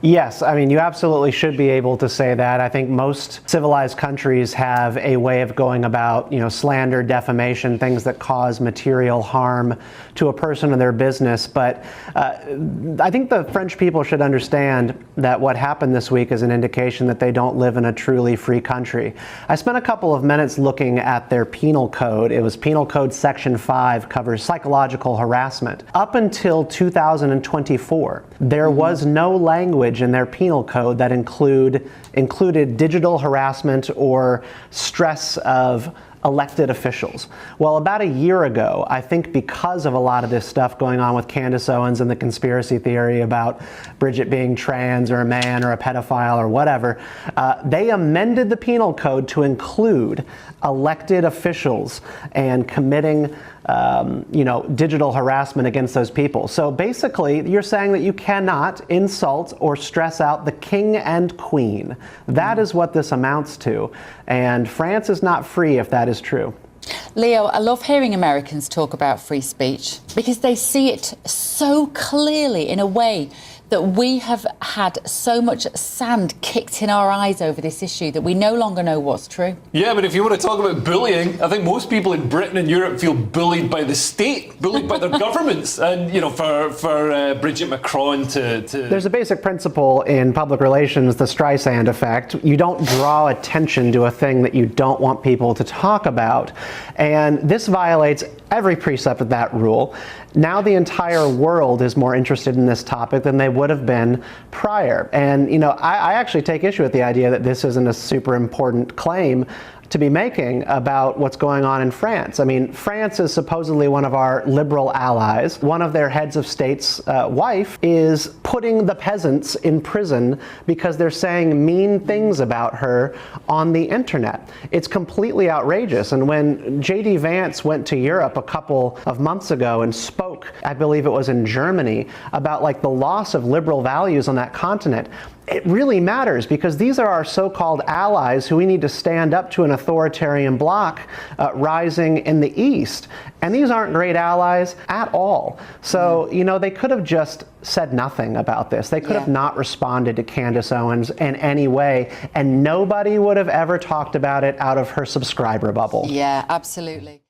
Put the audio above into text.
Yes, I mean, you absolutely should be able to say that. I think most civilized countries have a way of going about, slander, defamation, things that cause material harm to a person or their business. But I think the French people should understand that what happened this week is an indication that they don't live in a truly free country. I spent a couple of minutes looking at their penal code. It was Penal Code Section 5, covers psychological harassment. Up until 2024, there was no language in their penal code that included digital harassment or stress of elected officials. Well, about a year ago, I think because of a lot of this stuff going on with Candace Owens and the conspiracy theory about Brigette being trans or a man or a pedophile or whatever, they amended the penal code to include elected officials and committing digital harassment against those people. So basically, you're saying that you cannot insult or stress out the king and queen. That is what this amounts to. And France is not free if that is true. Leo, I love hearing Americans talk about free speech because they see it so clearly in a way that we have had so much sand kicked in our eyes over this issue that we no longer know what's true. Yeah, but if you want to talk about bullying, I think most people in Britain and Europe feel bullied by the state, bullied by their governments. And, for Brigette Macron to... There's a basic principle in public relations, the Streisand effect. You don't draw attention to a thing that you don't want people to talk about. And this violates every precept of that rule. Now the entire world is more interested in this topic than they would have been prior. And, I actually take issue with the idea that this isn't a super important claim to be making about what's going on in France. I mean, France is supposedly one of our liberal allies. One of their heads of state's wife is putting the peasants in prison because they're saying mean things about her on the internet. It's completely outrageous. And when J.D. Vance went to Europe a couple of months ago and spoke, I believe it was in Germany, about the loss of liberal values on that continent, it really matters because these are our so-called allies who we need to stand up to an authoritarian bloc rising in the East. And these aren't great allies at all. So, they could have just said nothing about this. They could have not responded to Candace Owens in any way, and nobody would have ever talked about it out of her subscriber bubble. Yeah, absolutely.